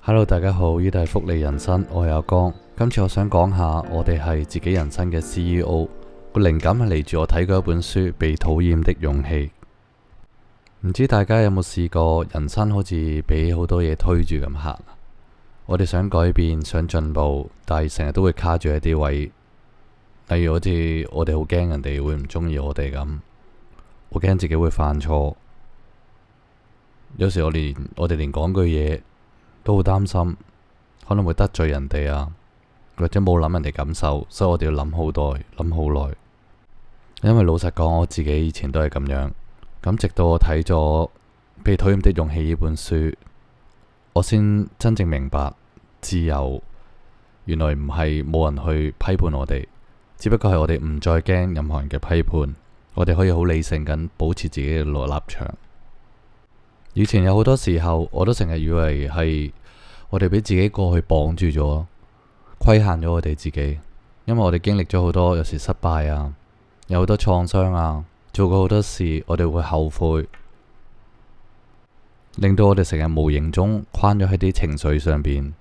Hello，大家好，呢度係福利人生，我係阿江。今次我想講下，我哋係自己人生嘅 CEO。個靈感係嚟自我睇過一本書《被討厭的勇氣》。唔知大家有冇試過，人生好似俾好多嘢推住咁行。我哋想改變，想進步，但係成日都會卡住一啲位。例如好似我哋好驚人哋會唔中意我哋咁，我驚自己會犯錯。有時我哋連講句嘢都好擔心，可能會得罪人哋啊，或者冇諗人哋感受，所以我哋要諗好耐，諗好耐。因為老實講，我自己以前都係咁樣。咁直到我睇咗《被討厭的勇氣》呢本書，我先真正明白自由原來唔係冇人去批判我哋，只不過係我哋唔再驚任何人嘅批判，我哋可以好理性咁保持自己嘅立場。以前有好多時候，我都成日以為係我哋俾自己過去綁住咗，規限咗我哋自己。因為我哋經歷咗好多，有時失敗啊，有好多創傷啊，做過好多事，我哋會後悔，令到我哋成日無形中框咗喺啲情緒上邊。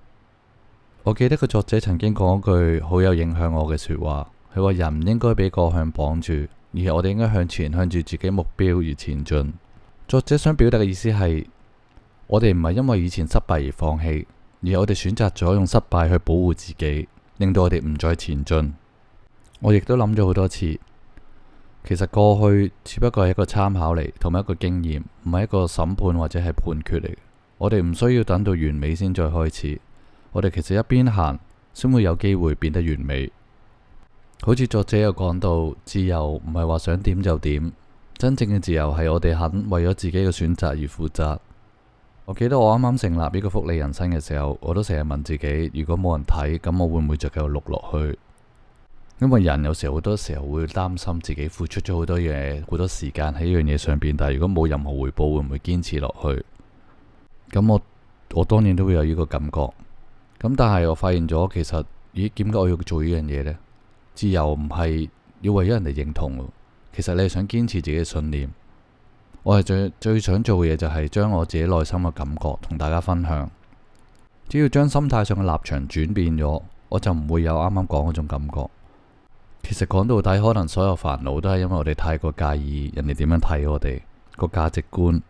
我記得個作者曾經講一句好有影響我嘅說話，佢話人唔應該俾過向綁住，而係我哋應該向前，向住自己目標而前進。作者想表達嘅意思係，我哋唔係因為以前失敗而放棄，而係我哋選擇咗用失敗去保護自己，令到我哋唔再前進。我亦都諗咗好多次，其實過去只不過係一個參考嚟，同埋一個經驗，唔係一個審判或者係判決嚟。我哋唔需要等到完美先再開始，我哋其實一邊行先會有機會變得完美。好似作者有講到，自由唔係話想點就點。真正嘅自由係我哋肯為咗自己嘅選擇而負責。我記得我啱啱成立呢個福利人生嘅時候，我都成日問自己，如果冇人睇，咁我會唔會再繼續錄落去？因為人有時好多時候會擔心自己付出咗好多嘢，好多時間喺呢樣嘢上邊，但係如果冇任何回報，會唔會堅持落去？咁我當然都會有呢個感覺。咁但係我發現咗，其實咦，點解我要做呢樣嘢呢？自由唔係要為咗人哋認同。其實你係想堅持自己嘅信念。我係最想做嘅嘢就係將我自己內心嘅感覺同大家分享。只要將心態上嘅立場轉變咗，我就唔會有啱啱講嗰種感覺。其實講到底，可能所有煩惱都係因為我哋太過介意人哋點樣睇我哋個價值觀。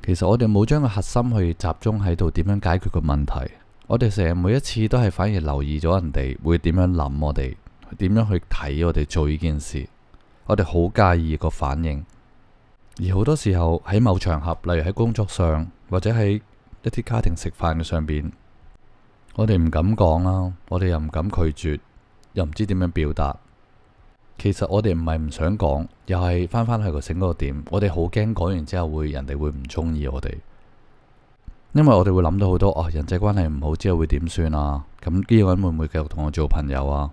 其實我哋冇將個核心去集中喺度點樣解決個問題。我哋成日每一次都係反而留意咗人哋會點樣諗我哋，點樣去睇我哋做呢件事。我哋好介意個反應，而好多時候喺某場合，例如喺工作上，或者喺一啲家庭食飯嘅上邊，我哋唔敢講啦，我哋又唔敢拒絕，又唔知點樣表達。其實我哋唔係唔想講，又係翻返去個醒嗰個點，我哋好驚講完之後人哋會唔中意我哋，因為我哋會諗到好多人際關係唔好之後會點算啊？咁呢個人會唔會繼續同我做朋友啊？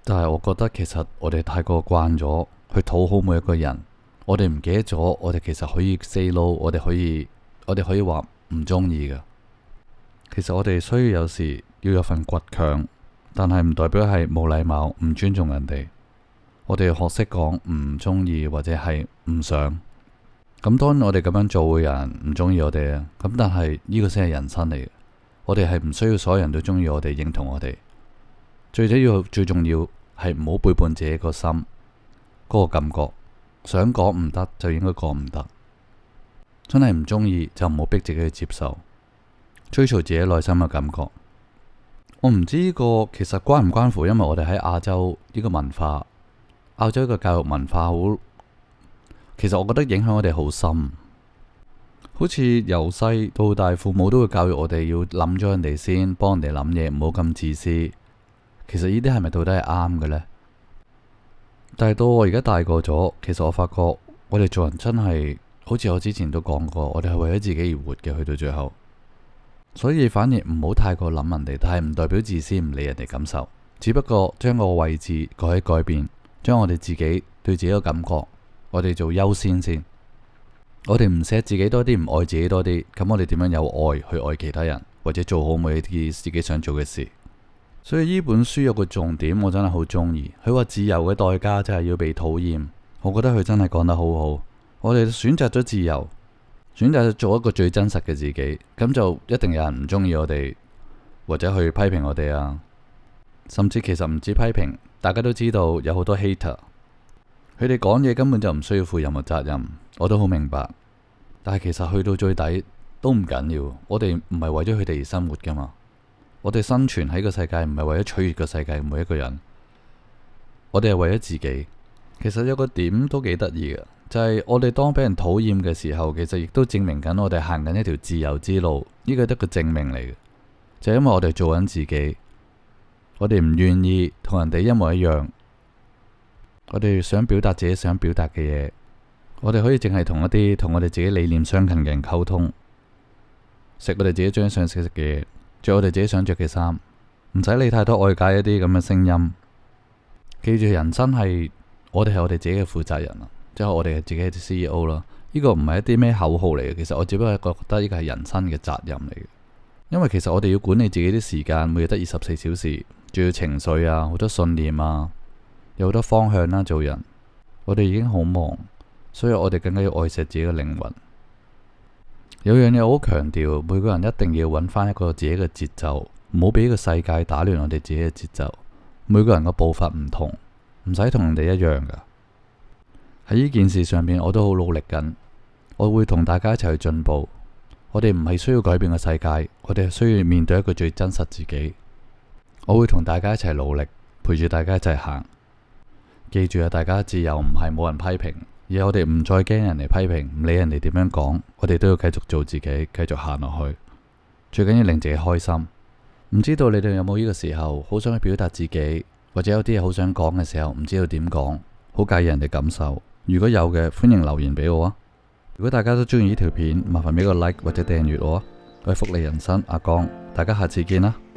但係我覺得其實我哋太過慣咗去討好每一個人，我哋唔記得咗，我哋其實可以 say no，我哋可以話唔中意㗎。其實我哋需要有時要有份倔強，但係唔代表係冇禮貌、唔尊重人哋。我哋要學識講唔中意或者係唔想。咁當然我哋咁樣做嘅人唔中意我哋啊，咁但係呢個先係人生嚟嘅。我哋係唔需要所有人都中意我哋、認同我哋。最重要係唔好背叛自己個心，嗰個感覺。想講唔得就應該講唔得，真係唔中意就唔好逼自己去接受，追隨自己內心嘅感覺。我唔知呢個其實關唔關乎，因為我哋喺亞洲呢個文化，亞洲嘅教育文化好，其實我覺得影響我哋好深。好似由細到大，父母都會教育我哋要諗咗人哋先，幫人哋諗嘢，唔好咁自私。其實呢啲係咪到底係啱嘅呢？但係到我而家大個咗，其實我發覺我哋做人真係好似我之前都講過，我哋係為咗自己而活嘅，去到最後。所以反而唔好太過諗人哋，但係唔代表自私，唔理人哋感受。只不過將個位置改變，將我哋自己對自己嘅感覺，我哋做優先先。我哋唔錫自己多啲，唔愛自己多啲，咁我哋點樣有愛去愛其他人，或者做好每一啲自己想做嘅事？所以呢本書有個重點，我真係好中意。佢話自由嘅代價就係要被討厭，我覺得佢真係講得好好。我哋選擇咗自由，選擇做一個最真實嘅自己，咁就一定有人唔中意我哋，或者去批評我哋啊。甚至其實唔止批評，大家都知道有好多 hater，佢哋講嘢根本就唔需要負任何責任，我都好明白。但係其實去到最底都唔緊要，我哋唔係為咗佢哋而生活噶嘛。我哋生存喺個世界唔係為咗取悅個世界每一個人，我哋係為咗自己。其實有個點都幾得意嘅，就係我哋當俾人討厭嘅時候，其實亦都證明緊我哋行緊一條自由之路。呢個係一個證明嚟嘅，就係因為我哋做緊自己，我哋唔願意同人哋一模一樣，我哋想表達自己想表達嘅嘢，我哋可以淨係同一啲同我哋自己理念相近嘅人溝通，食我哋自己最想食嘅嘢，着我哋自己想着嘅衫，唔使理太多外界一啲咁嘅聲音。記住，人生係我哋係我哋自己嘅負責人啊，即係我哋係自己嘅 CEO 啦。呢個唔係一啲咩口號嚟嘅，其實我只不過覺得呢個係人生嘅責任嚟嘅。因為其實我哋要管理自己啲時間，每日得24小時，仲要情緒啊，好多信念啊，有好多方向啦。做人，我哋已經好忙，所以我哋更加要愛惜自己嘅靈魂。有樣嘢我好強調，每個人一定要揾翻一個自己嘅節奏，唔好俾呢個世界打亂我哋自己嘅節奏。每個人嘅步伐唔同，唔使同人哋一樣噶。喺呢件事上面，我都好努力緊，我會同大家一齊去進步。我哋唔係需要改變個世界，我哋係需要面對一個最真實自己。我會同大家一齊努力，陪住大家一齊行。記住啊，大家自由唔係冇人批評，而係我哋唔再驚人哋批評，唔理人哋點樣講，我哋都要繼續做自己，繼續行落去。最緊要令自己開心。唔知道你哋有冇呢個時候，好想去表達自己，或者有啲嘢好想講嘅時候，唔知道點講，好介意人哋感受。如果有嘅，歡迎留言俾我啊！如果大家都中意呢條片，麻煩俾個 like 或者訂閱我啊！我係福利人生阿江，大家下次見啦〜